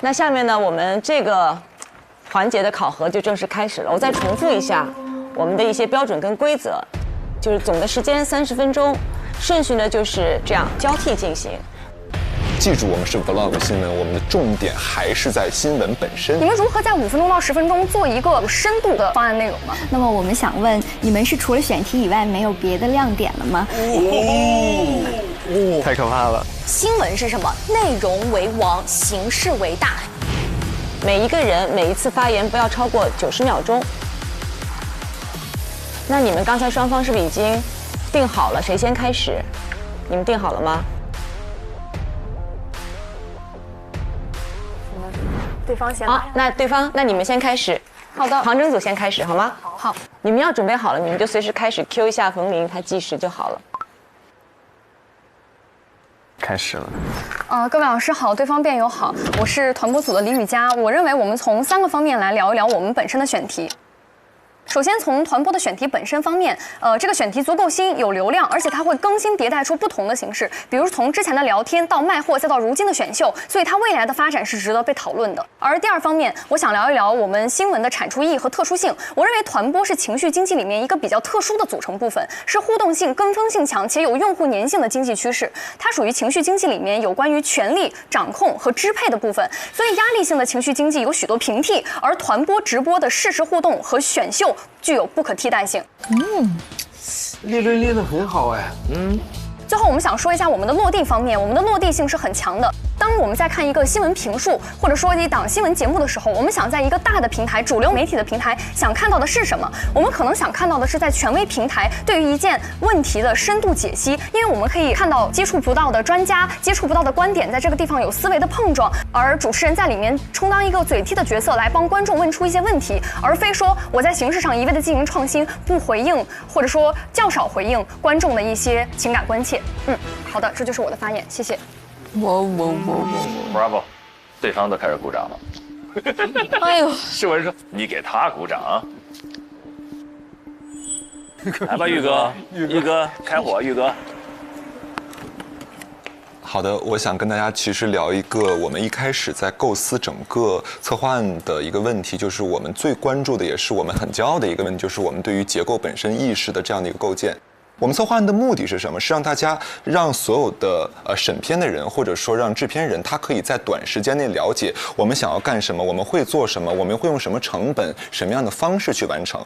那下面呢，我们这个环节的考核就正式开始了。我再重复一下我们的一些标准跟规则，就是总的时间30分钟，顺序呢就是这样交替进行。记住，我们是 vlog 新闻，我们的重点还是在新闻本身。你们如何在5分钟到10分钟做一个有深度的方案内容呢？那么我们想问，你们是除了选题以外没有别的亮点了吗？太可怕了！新闻是什么？内容为王，形式为大。每一个人每一次发言不要超过90秒钟。那你们刚才双方是不是已经定好了谁先开始？你们定好了吗？对方先好，那你们先开始。好的，杭征组先开始好吗？好，你们要准备好了，你们就随时开始 Q 一下冯琳，他计时就好了。开始了。各位老师好，对方辩友好，我是团播组的李雨佳。我认为我们从3个方面来聊一聊我们本身的选题。首先，从团播的选题本身方面，这个选题足够新，有流量，而且它会更新迭代出不同的形式，比如从之前的聊天到卖货，再到如今的选秀，所以它未来的发展是值得被讨论的。而第二方面，我想聊一聊我们新闻的产出意义和特殊性。我认为团播是情绪经济里面一个比较特殊的组成部分，是互动性、跟风性强且有用户粘性的经济趋势。它属于情绪经济里面有关于权力、掌控和支配的部分，所以压力性的情绪经济有许多平替，而团播直播的实时互动和选秀具有不可替代性。列论列得很好哎。最后，我们想说一下我们的落地方面，我们的落地性是很强的。当我们在看一个新闻评述，或者说一档新闻节目的时候，我们想在一个大的平台、主流媒体的平台，想看到的是什么？我们可能想看到的是在权威平台对于一件问题的深度解析，因为我们可以看到接触不到的专家、接触不到的观点，在这个地方有思维的碰撞，而主持人在里面充当一个嘴替的角色，来帮观众问出一些问题，而非说我在形式上一味的进行创新，不回应或者说较少回应观众的一些情感关切。好的，这就是我的发言，谢谢。Bravo， 对方都开始鼓掌了。哎呦，世文说你给他鼓掌。来吧，玉哥，玉哥开火，玉哥。好的，我想跟大家其实聊一个我们一开始在构思整个策划案的一个问题，就是我们最关注的，也是我们很骄傲的一个问题，就是我们对于结构本身意识的这样的一个构建。我们策划案的目的是什么？是让大家让所有的审片的人，或者说让制片人，他可以在短时间内了解我们想要干什么，我们会做什么，我们会用什么成本、什么样的方式去完成。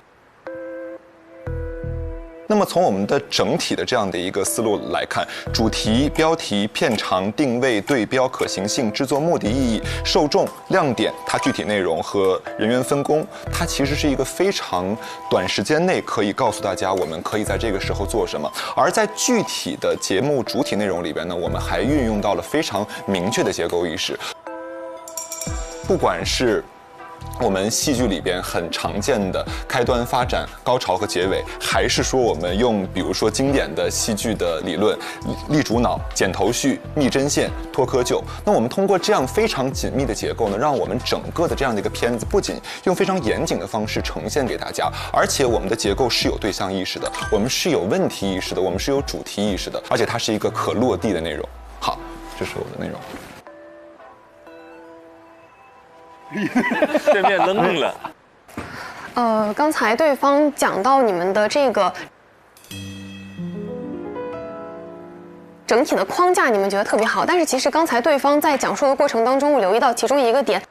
那么从我们的整体的这样的一个思路来看，主题、标题、片长、定位、对标、可行性、制作目的、意义、受众、亮点，它具体内容和人员分工，它其实是一个非常短时间内可以告诉大家我们可以在这个时候做什么。而在具体的节目主体内容里边呢，我们还运用到了非常明确的结构意识，不管是我们戏剧里边很常见的开端、发展、高潮和结尾，还是说我们用比如说经典的戏剧的理论，立主脑、剪头绪、密针线、脱窠臼，那我们通过这样非常紧密的结构呢，让我们整个的这样的一个片子不仅用非常严谨的方式呈现给大家，而且我们的结构是有对象意识的，我们是有问题意识的，我们是有主题意识的，而且它是一个可落地的内容。好，这是我的内容。对面愣了。刚才对方讲到你们的这个整体的框架，你们觉得特别好，但是其实刚才对方在讲述的过程当中，我留意到其中一个点，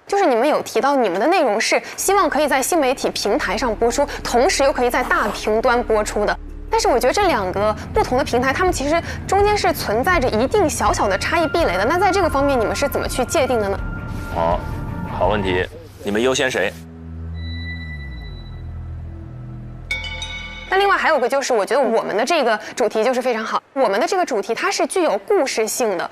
就是你们有提到你们的内容是希望可以在新媒体平台上播出，同时又可以在大屏端播出的。但是我觉得这2个不同的平台，它们其实中间是存在着一定小小的差异壁垒的。那在这个方面，你们是怎么去界定的呢？好问题，你们优先谁？那另外还有个就是，我觉得我们的这个主题就是非常好。我们的这个主题它是具有故事性的，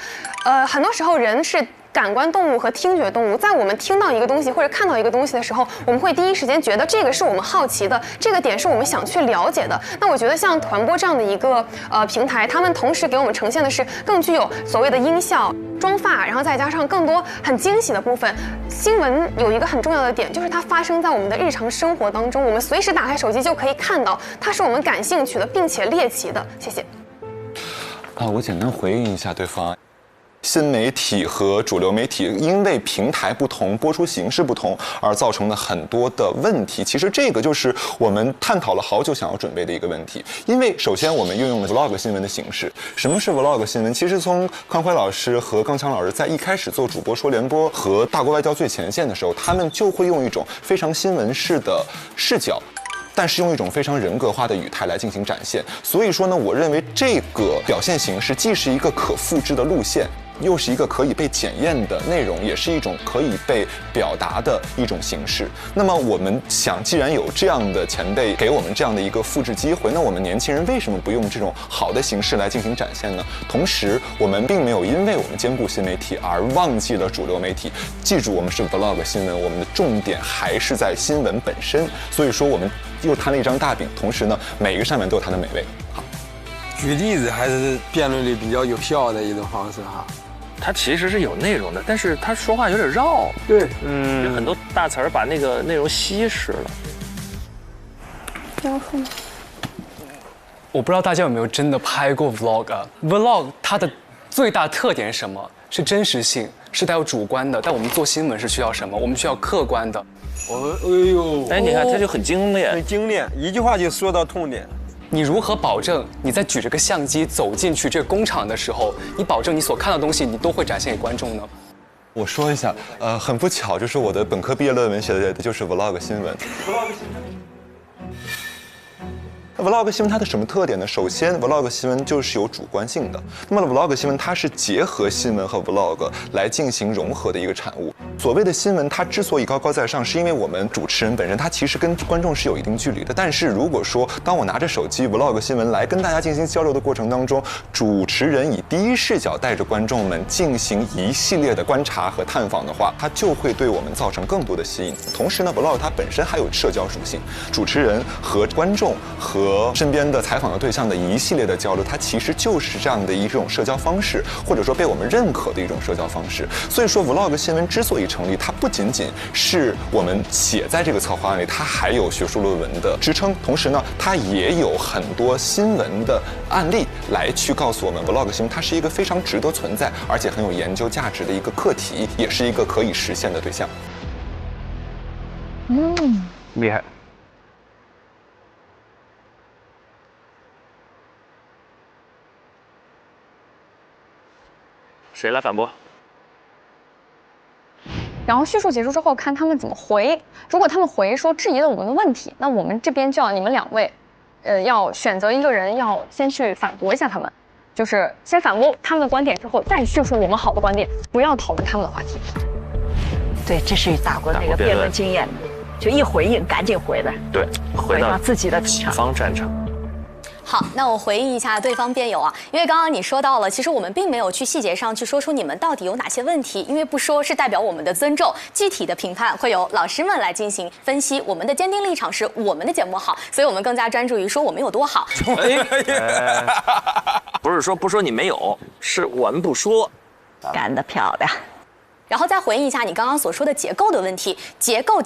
很多时候人是感官动物和听觉动物，在我们听到一个东西或者看到一个东西的时候，我们会第一时间觉得这个是我们好奇的，这个点是我们想去了解的。那我觉得像团播这样的一个平台，他们同时给我们呈现的是更具有所谓的音效、妆发，然后再加上更多很惊喜的部分。新闻有一个很重要的点，就是它发生在我们的日常生活当中，我们随时打开手机就可以看到，它是我们感兴趣的，并且猎奇的。谢谢。我简单回应一下对方。新媒体和主流媒体因为平台不同、播出形式不同而造成的很多的问题。其实这个就是我们探讨了好久想要准备的一个问题。因为首先我们运用了 vlog 新闻的形式。什么是 vlog 新闻？其实从康辉老师和刚强老师在一开始做主播说联播和大国外交最前线的时候，他们就会用一种非常新闻式的视角，但是用一种非常人格化的语态来进行展现。所以说呢，我认为这个表现形式既是一个可复制的路线，又是一个可以被检验的内容，也是一种可以被表达的一种形式。那么我们想，既然有这样的前辈给我们这样的一个复制机会，那我们年轻人为什么不用这种好的形式来进行展现呢？同时，我们并没有因为我们兼顾新媒体而忘记了主流媒体。记住，我们是 vlog 新闻，我们的重点还是在新闻本身。所以说，我们又摊了一张大饼，同时呢，每一个上面都有它的美味。好，举例子还是辩论里比较有效的一种方式哈。他其实是有内容的，但是他说话有点绕。对，有很多大词儿把那个内容稀释了。我不知道大家有没有真的拍过 vlog 啊 ？vlog 它的最大特点是什么？是真实性，是带有主观的。但我们做新闻是需要什么？我们需要客观的。哎呦，哎，你看他就很精炼，很精炼，一句话就说到痛点。你如何保证你在举着个相机走进去这个工厂的时候，你保证你所看到的东西你都会展现给观众呢？我说一下，很不巧，就是我的本科毕业论文写的就是 vlog 新闻。vlog 新闻它的什么特点呢？首先 ，vlog 新闻就是有主观性的。那么 vlog 新闻它是结合新闻和 vlog 来进行融合的一个产物。所谓的新闻，它之所以高高在上，是因为我们主持人本身他其实跟观众是有一定距离的。但是如果说当我拿着手机 vlog 新闻来跟大家进行交流的过程当中，主持人以第一视角带着观众们进行一系列的观察和探访的话，它就会对我们造成更多的吸引。同时呢 ，vlog 它本身还有社交属性，主持人和观众和身边的采访的对象的一系列的交流，它其实就是这样的一种社交方式，或者说被我们认可的一种社交方式。所以说 vlog 新闻之所以成立，它不仅仅是我们写在这个策划案里，它还有学术论文的支撑，同时呢，它也有很多新闻的案例来去告诉我们 vlog 新闻它是一个非常值得存在，而且很有研究价值的一个课题，也是一个可以实现的对象。厉害。谁来反驳？然后叙述结束之后，看他们怎么回。如果他们回说质疑了我们的问题，那我们这边就要你们两位，要选择一个人，要先去反驳一下他们，就是先反驳他们的观点之后，再叙述我们好的观点，不要讨论他们的话题。对，这是打过那个辩论经验的，就一回应赶紧回来，对，回到自己的己方战场。好，那我回应一下对方辩友啊，因为刚刚你说到了，其实我们并没有去细节上去说出你们到底有哪些问题，因为不说是代表我们的尊重，具体的评判会由老师们来进行分析。我们的坚定立场是我们的节目好，所以我们更加专注于说我们有多好。不是说不说你没有，是我们不说。干得漂亮。然后再回应一下你刚刚所说的结构的问题。结构，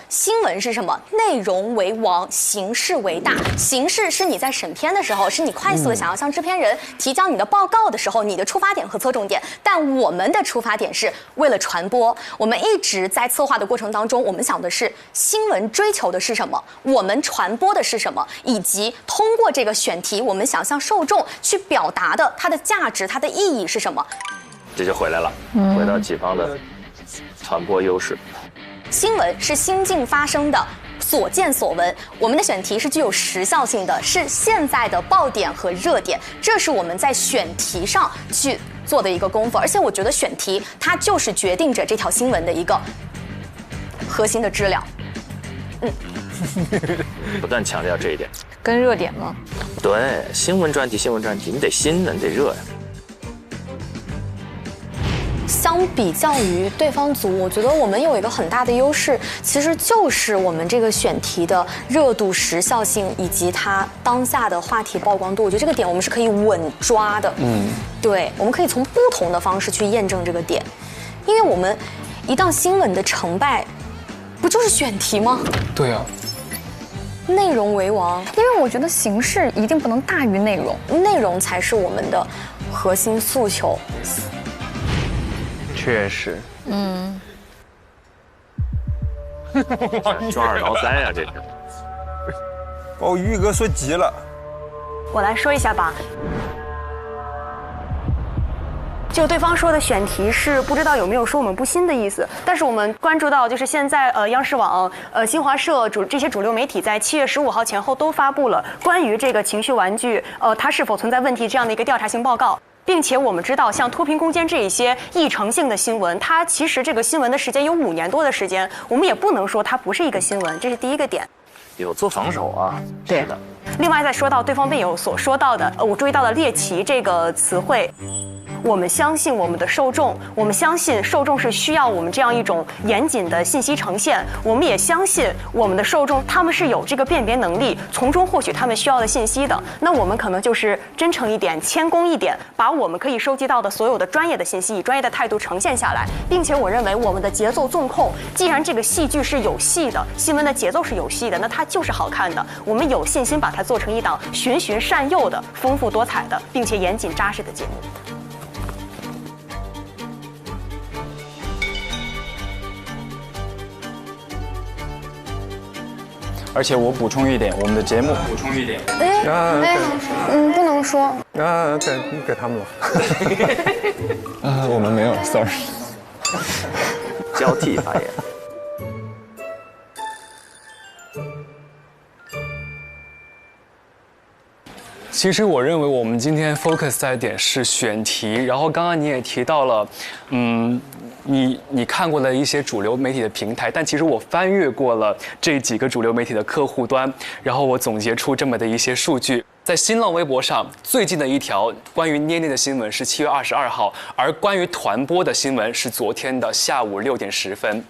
新闻是什么？内容为王，形式为大。形式是你在审片的时候，是你快速的想要向制片人提交你的报告的时候，你的出发点和侧重点。但我们的出发点是为了传播。我们一直在策划的过程当中，我们想的是新闻追求的是什么，我们传播的是什么，以及通过这个选题，我们想向受众去表达的它的价值、它的意义是什么。这就回来了，回到己方的传播优势。新闻是心境发生的所见所闻，我们的选题是具有时效性的，是现在的爆点和热点，这是我们在选题上去做的一个功夫。而且我觉得选题它就是决定着这条新闻的一个核心的质量。不断强调这一点。跟热点吗？对，新闻专题，你得新的，你得热呀。相比较于对方组，我觉得我们有一个很大的优势，其实就是我们这个选题的热度、时效性以及它当下的话题曝光度。我觉得这个点我们是可以稳抓的。对，我们可以从不同的方式去验证这个点，因为我们一档新闻的成败，不就是选题吗？对啊。内容为王，因为我觉得形式一定不能大于内容，内容才是我们的核心诉求。确实。抓耳挠腮呀，这是。把我玉哥说急了。我来说一下吧。就对方说的选题是不知道有没有说我们不新的意思，但是我们关注到就是现在央视网、新华社这些主流媒体在7月15号前后都发布了关于这个情绪玩具它是否存在问题这样的一个调查性报告。并且我们知道，像脱贫攻坚这一些议程性的新闻，它其实这个新闻的时间有5年多的时间，我们也不能说它不是一个新闻，这是第一个点。有做防守啊，对的。另外再说到对方辩友所说到的，我注意到了猎奇这个词汇。我们相信我们的受众，我们相信受众是需要我们这样一种严谨的信息呈现，我们也相信我们的受众他们是有这个辨别能力，从中获取他们需要的信息的。那我们可能就是真诚一点，谦恭一点，把我们可以收集到的所有的专业的信息以专业的态度呈现下来，并且我认为我们的节奏纵控，既然这个戏剧是有戏的，新闻的节奏是有戏的，那它就是好看的。我们有信心把它做成一档循循善诱的、丰富多彩的，并且严谨扎实的节目。而且我补充一点，我们的节目不能说。给他们了。我们没有 ，sorry。交替发言。其实我认为我们今天 focus 在的点是选题，然后刚刚你也提到了，你看过的一些主流媒体的平台，但其实我翻阅过了这几个主流媒体的客户端，然后我总结出这么的一些数据。在新浪微博上，最近的一条关于捏捏的新闻是7月22号，而关于团播的新闻是昨天的下午6点10分。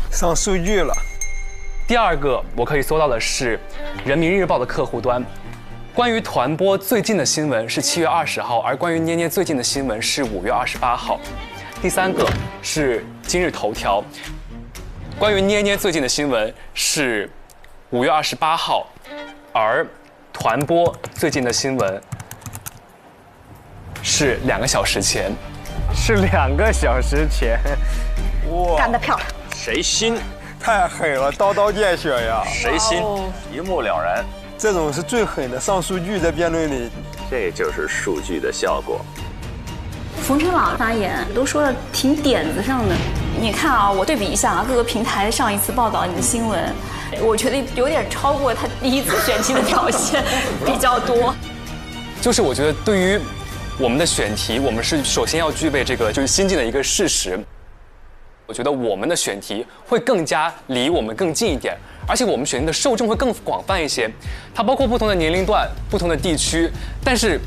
上数据了。第二个我可以搜到的是人民日报的客户端。关于团播最近的新闻是7月20号，而关于捏捏最近的新闻是5月28号。第三个是今日头条，关于捏捏最近的新闻是5月28号，而团播最近的新闻是2个小时前。是2个小时前。哇，干得漂亮！谁新？太狠了，刀刀见血呀！谁新？一目了然。这种是最狠的，上数据在辩论里。这就是数据的效果。冯程朗发言都说的挺点子上的。你看啊，我对比一下啊，各个平台上一次报道你的新闻，我觉得有点超过他第一次选题的表现比较多。就是我觉得对于我们的选题，我们是首先要具备这个就是新进的一个事实。我觉得我们的选题会更加离我们更近一点，而且我们选题的受众会更广泛一些，它包括不同的年龄段、不同的地区。但是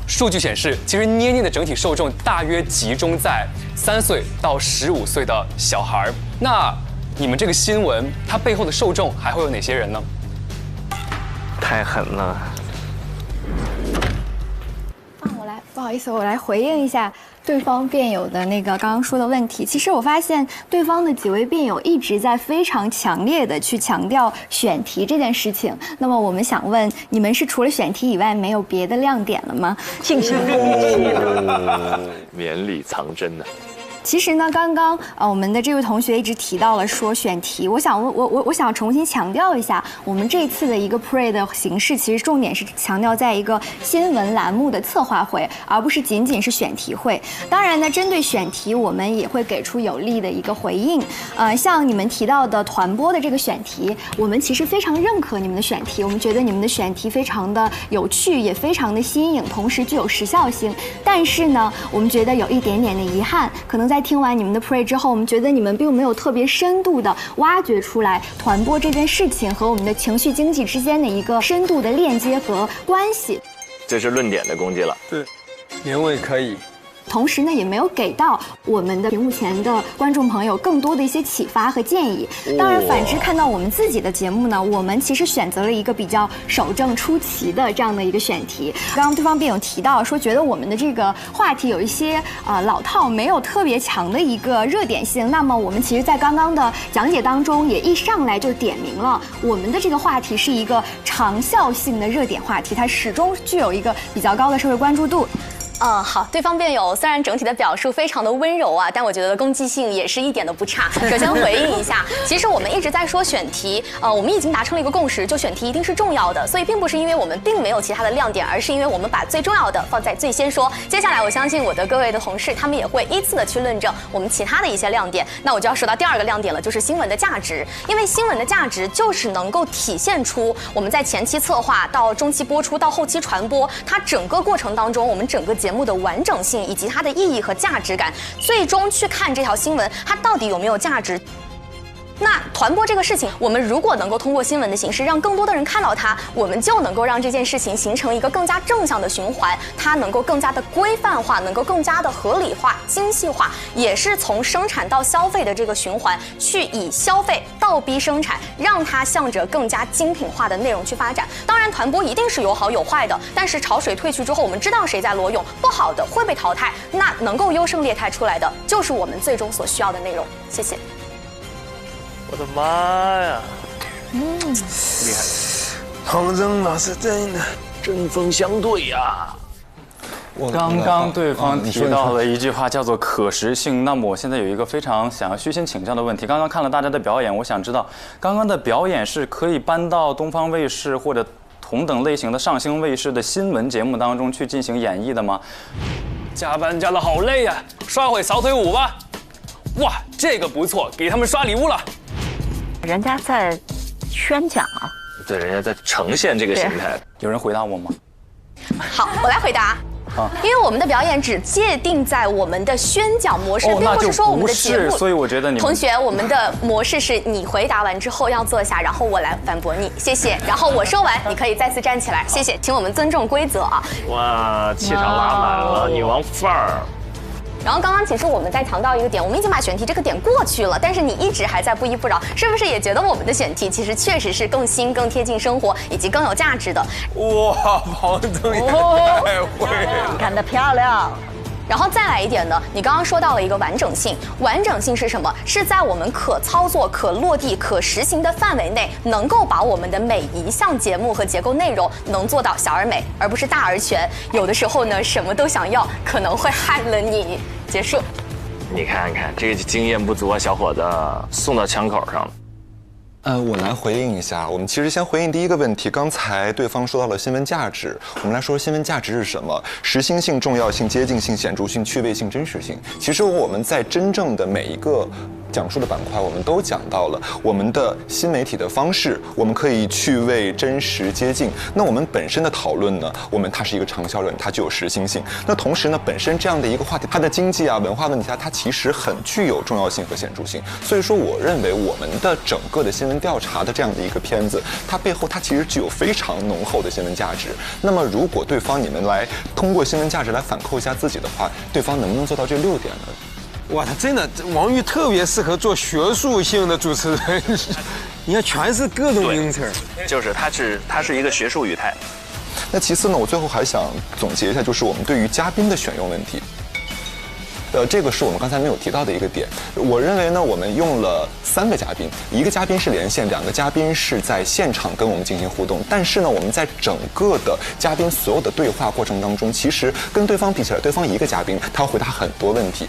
数据显示，其实捏捏的整体受众大约集中在3岁到15岁的小孩。那你们这个新闻，它背后的受众还会有哪些人呢？太狠了。不好意思，我来回应一下对方辩友的那个刚刚说的问题。其实我发现对方的几位辩友一直在非常强烈的去强调选题这件事情。那么我们想问，你们是除了选题以外没有别的亮点了吗？进行攻击绵里藏针呢。其实呢，刚刚我们的这位同学一直提到了说选题，我想重新强调一下，我们这次的一个 pre 的形式，其实重点是强调在一个新闻栏目的策划会，而不是仅仅是选题会。当然呢，针对选题，我们也会给出有力的一个回应。像你们提到的团播的这个选题，我们其实非常认可你们的选题，我们觉得你们的选题非常的有趣，也非常的新颖，同时具有时效性。但是呢，我们觉得有一点点的遗憾，可能在听完你们的 pre 之后，我们觉得你们并没有特别深度的挖掘出来团播这件事情和我们的情绪经济之间的一个深度的链接和关系。这是论点的攻击了。对，原委可以。同时呢，也没有给到我们的屏幕前的观众朋友更多的一些启发和建议。当然，反之看到我们自己的节目呢，我们其实选择了一个比较守正出奇的这样的一个选题。刚刚对方辩友提到说，觉得我们的这个话题有一些老套，没有特别强的一个热点性。那么我们其实，在刚刚的讲解当中，也一上来就点明了我们的这个话题是一个长效性的热点话题，它始终具有一个比较高的社会关注度。好，对方辩友虽然整体的表述非常的温柔啊，但我觉得攻击性也是一点都不差。首先回应一下，其实我们一直在说选题，我们已经达成了一个共识，就选题一定是重要的，所以并不是因为我们并没有其他的亮点，而是因为我们把最重要的放在最先说。接下来我相信我的各位的同事，他们也会依次的去论证我们其他的一些亮点。那我就要说到第二个亮点了，就是新闻的价值，因为新闻的价值就是能够体现出我们在前期策划到中期播出到后期传播，它整个过程当中我们整个节目的完整性以及它的意义和价值感，最终去看这条新闻它到底有没有价值。那团播这个事情，我们如果能够通过新闻的形式让更多的人看到它，我们就能够让这件事情形成一个更加正向的循环，它能够更加的规范化，能够更加的合理化、精细化，也是从生产到消费的这个循环，去以消费倒逼生产，让它向着更加精品化的内容去发展。当然，团播一定是有好有坏的，但是潮水退去之后，我们知道谁在裸泳，不好的会被淘汰，那能够优胜劣汰出来的，就是我们最终所需要的内容。谢谢。我的妈呀！厉害！唐征老师真的针锋相对呀。刚刚对方提到了一句话叫做可食性，那么我现在有一个非常想要虚心请教的问题。刚刚看了大家的表演，我想知道刚刚的表演是可以搬到东方卫视或者同等类型的上星卫视的新闻节目当中去进行演绎的吗？加班加得好累呀，刷会扫腿舞吧。哇，这个不错，给他们刷礼物了。人家在宣讲啊，对，人家在呈现这个形态。有人回答我吗？好，我来回答。因为我们的表演只界定在我们的宣讲模式，并不是说我们的节目。所以我觉得你们同学，我们的模式是你回答完之后要坐下，然后我来反驳你，谢谢。然后我说完，你可以再次站起来，谢谢。请我们尊重规则啊！哇，气场拉满了，女王范儿。然后刚刚其实我们在强调一个点，我们已经把选题这个点过去了，但是你一直还在不依不饶，是不是也觉得我们的选题其实确实是更新、更贴近生活以及更有价值的？哇，黄总也太会了，干得漂亮！然后再来一点呢，你刚刚说到了一个完整性，完整性是什么？是在我们可操作、可落地、可实行的范围内，能够把我们的每一项节目和结构内容能做到小而美，而不是大而全。有的时候呢，什么都想要，可能会害了你。结束。你看看这个经验不足啊，小伙子，送到枪口上了。我来回应一下。我们其实先回应第一个问题。刚才对方说到了新闻价值，我们来说新闻价值是什么？实心性、重要性、接近性、显著性、趣味性、真实性。其实我们在真正的每一个讲述的板块，我们都讲到了我们的新媒体的方式，我们可以趣味、真实、接近。那我们本身的讨论呢，它是一个长效论，它具有实心性。那同时呢，本身这样的一个话题，它的经济啊、文化问题啊，它其实很具有重要性和显著性。所以说，我认为我们的整个的新闻调查的这样的一个片子，它背后它其实具有非常浓厚的新闻价值。那么，如果对方你们来通过新闻价值来反扣一下自己的话，对方能不能做到这6点呢？哇，他真的，王玉特别适合做学术性的主持人，你看全是各种名词，就是它是一个学术语态。那其次呢，我最后还想总结一下，就是我们对于嘉宾的选用问题。这个是我们刚才没有提到的一个点。我认为呢，我们用了3个嘉宾，一个嘉宾是连线，2个嘉宾是在现场跟我们进行互动。但是呢，我们在整个的嘉宾所有的对话过程当中，其实跟对方比起来，对方一个嘉宾他要回答很多问题。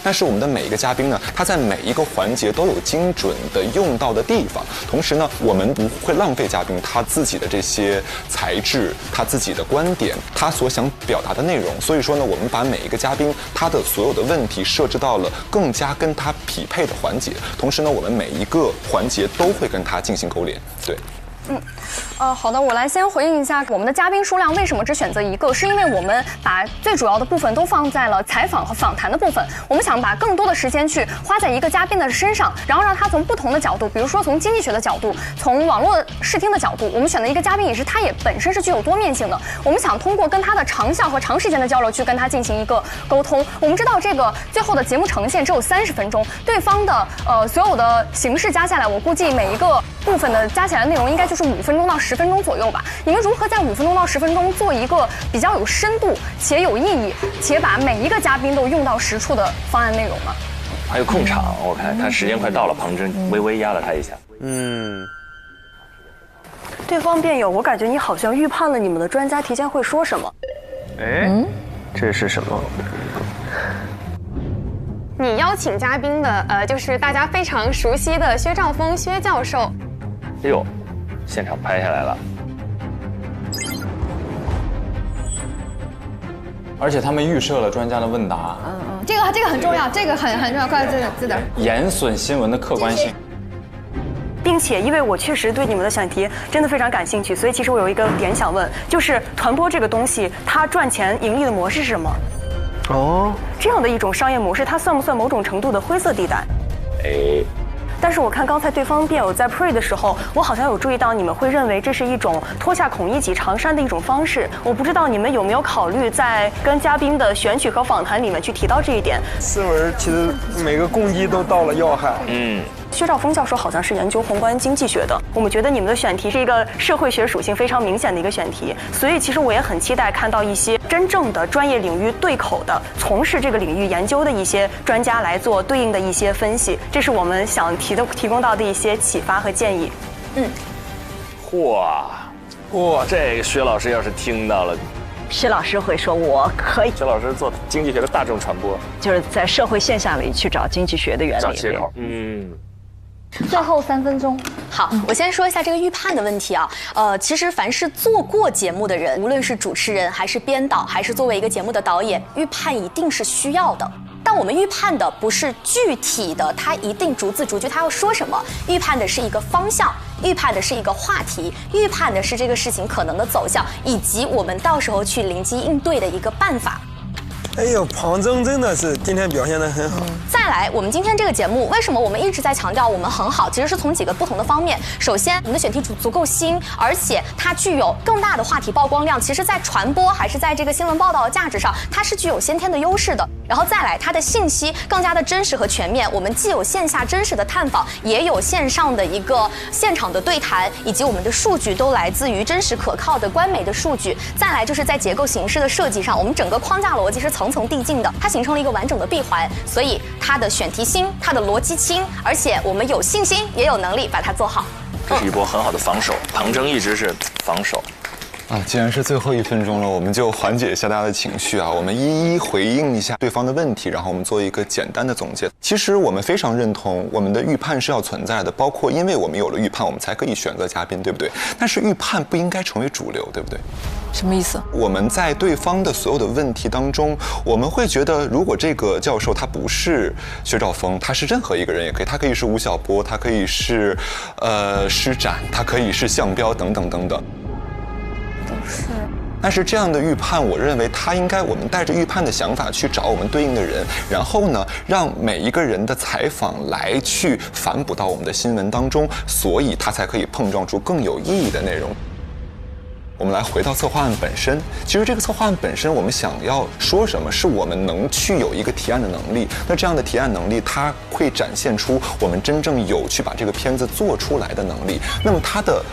但是我们的每一个嘉宾呢，他在每一个环节都有精准的用到的地方。同时呢，我们不会浪费嘉宾他自己的这些才智、他自己的观点、他所想表达的内容。所以说呢，我们把每一个嘉宾他的所有的问题设置到了更加跟他匹配的环节。同时呢，我们每一个环节都会跟他进行勾连。对。好的，我来先回应一下我们的嘉宾数量为什么只选择1个，是因为我们把最主要的部分都放在了采访和访谈的部分，我们想把更多的时间去花在一个嘉宾的身上，然后让他从不同的角度，比如说从经济学的角度，从网络视听的角度，我们选的一个嘉宾也是他也本身是具有多面性的，我们想通过跟他的长效和长时间的交流去跟他进行一个沟通。我们知道这个最后的节目呈现只有30分钟，对方的所有的形式加下来，我估计每一个部分的加起来的内容应该就是5分钟到10分钟左右吧。你们如何在5分钟到10分钟做一个比较有深度且有意义，且把每一个嘉宾都用到实处的方案内容呢？还有控场，我看他时间快到了，庞真微微压了他一下。对方辩友，我感觉你好像预判了你们的专家提前会说什么。哎，这是什么？你邀请嘉宾的就是大家非常熟悉的薛兆丰薛教授。哎呦，现场拍下来了。而且他们预设了专家的问答，这个很重要，这个很重要，快这点，严损新闻的客观性。并且，因为我确实对你们的选题真的非常感兴趣，所以其实我有一个点想问，就是传播这个东西，它赚钱盈利的模式是什么？哦，这样的一种商业模式，它算不算某种程度的灰色地带？哎。但是我看刚才对方辩友在 pre 的时候，我好像有注意到你们会认为这是一种脱下孔乙己长衫的一种方式。我不知道你们有没有考虑在跟嘉宾的选取和访谈里面去提到这一点。斯文其实每个攻击都到了要害。薛兆丰教授好像是研究宏观经济学的，我们觉得你们的选题是一个社会学属性非常明显的一个选题，所以其实我也很期待看到一些真正的专业领域对口的、从事这个领域研究的一些专家来做对应的一些分析，这是我们想提供到的一些启发和建议。哇，这个薛老师要是听到了。薛老师会说：“我可以。”薛老师做经济学的大众传播，就是在社会现象里去找经济学的原理，找切口。最后3分钟。好，我先说一下这个预判的问题啊。其实凡是做过节目的人，无论是主持人还是编导，还是作为一个节目的导演，预判一定是需要的。但我们预判的不是具体的，它一定逐字逐句它要说什么，预判的是一个方向，预判的是一个话题，预判的是这个事情可能的走向，以及我们到时候去临机应对的一个办法。哎呦，庞征真的是今天表现得很好。再来，我们今天这个节目，为什么我们一直在强调我们很好？其实是从几个不同的方面。首先，我们的选题足够新，而且它具有更大的话题曝光量。其实，在传播还是在这个新闻报道的价值上，它是具有先天的优势的。然后再来，它的信息更加的真实和全面。我们既有线下真实的探访，也有线上的一个现场的对谈，以及我们的数据都来自于真实可靠的官媒的数据。再来就是在结构形式的设计上，我们整个框架逻辑是层层递进的，它形成了一个完整的闭环，所以它的选题新，它的逻辑轻，而且我们有信心也有能力把它做好。这是一波很好的防守，庞征一直是防守。既然是最后1分钟了，我们就缓解一下大家的情绪啊，我们一一回应一下对方的问题，然后我们做一个简单的总结。其实我们非常认同我们的预判是要存在的，包括因为我们有了预判，我们才可以选择嘉宾，对不对？但是预判不应该成为主流，对不对？什么意思？我们在对方的所有的问题当中，我们会觉得，如果这个教授他不是薛兆丰，他是任何一个人也可以，他可以是吴晓波，他可以是施展，他可以是项彪等等等等。但是这样的预判，我认为他应该我们带着预判的想法去找我们对应的人，然后呢，让每一个人的采访来去反哺到我们的新闻当中，所以他才可以碰撞出更有意义的内容。我们来回到策划案本身，其实这个策划案本身，我们想要说什么，是我们能去有一个提案的能力。那这样的提案能力，它会展现出我们真正有去把这个片子做出来的能力。那么它的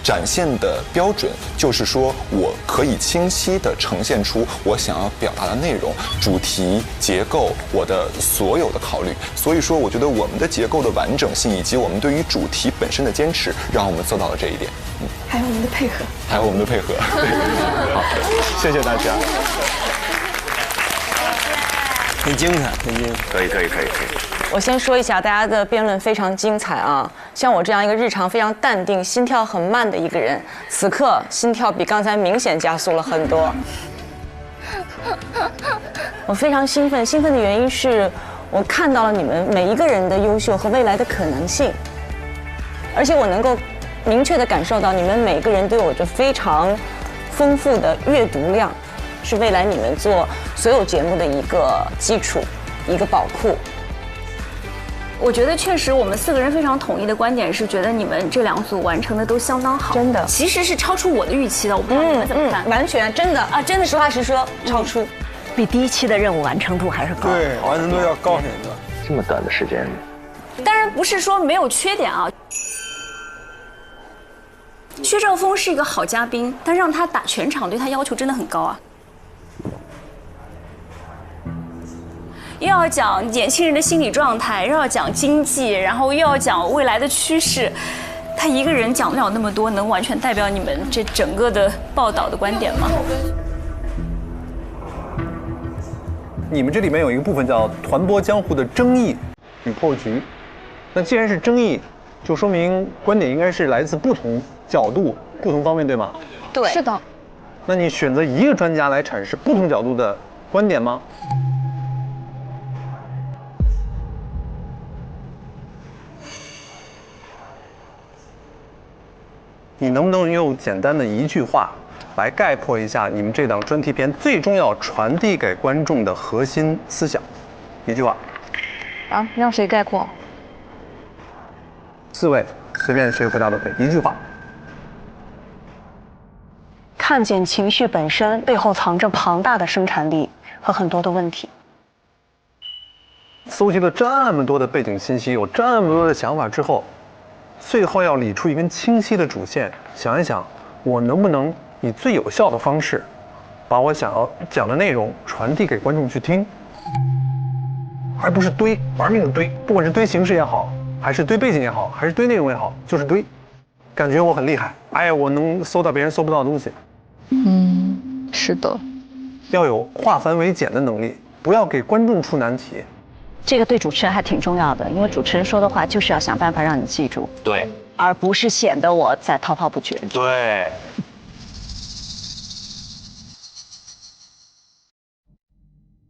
展现的标准就是说，我可以清晰地呈现出我想要表达的内容、主题、结构，我的所有的考虑。所以说，我觉得我们的结构的完整性以及我们对于主题本身的坚持，让我们做到了这一点。还有我们的配合，还有我们的配合。好，谢谢大家。很精彩，很精彩。可以。我先说一下，大家的辩论非常精彩啊！像我这样一个日常非常淡定、心跳很慢的一个人，此刻心跳比刚才明显加速了很多。我非常兴奋，兴奋的原因是我看到了你们每一个人的优秀和未来的可能性，而且我能够明确地感受到你们每个人都有着非常丰富的阅读量，是未来你们做所有节目的一个基础、一个宝库。我觉得确实，我们4个人非常统一的观点是，觉得你们这2组完成的都相当好，真的，其实是超出我的预期的。我不知道你们怎么看？完全真的啊，真的，实话实说，超出，比第1期的任务完成度还是高。对，完成度要高很多。这么短的时间，当然不是说没有缺点啊。薛兆丰是一个好嘉宾，但让他打全场，对他要求真的很高啊。又要讲年轻人的心理状态，又要讲经济，然后又要讲未来的趋势，他一个人讲不了那么多，能完全代表你们这整个的报道的观点吗？你们这里面有一个部分叫传播江湖的争议与破局。那既然是争议，就说明观点应该是来自不同角度、不同方面，对吗？对，是的。那你选择一个专家来阐释不同角度的观点吗？你能不能用简单的一句话来概括一下你们这档专题片最终要传递给观众的核心思想？一句话。啊，让谁概括？4位，随便谁回答都可以。一句话。看见情绪本身背后藏着庞大的生产力和很多的问题。搜集了这么多的背景信息，有这么多的想法之后，最后要理出一根清晰的主线。想一想，我能不能以最有效的方式，把我想要讲的内容传递给观众去听，而不是堆，玩命的堆。不管是堆形式也好，还是堆背景也好，还是堆内容也好，就是堆。感觉我很厉害，哎呀，我能搜到别人搜不到的东西。是的，要有化繁为简的能力，不要给观众出难题。这个对主持人还挺重要的，因为主持人说的话就是要想办法让你记住，对，而不是显得我在滔滔不绝。对，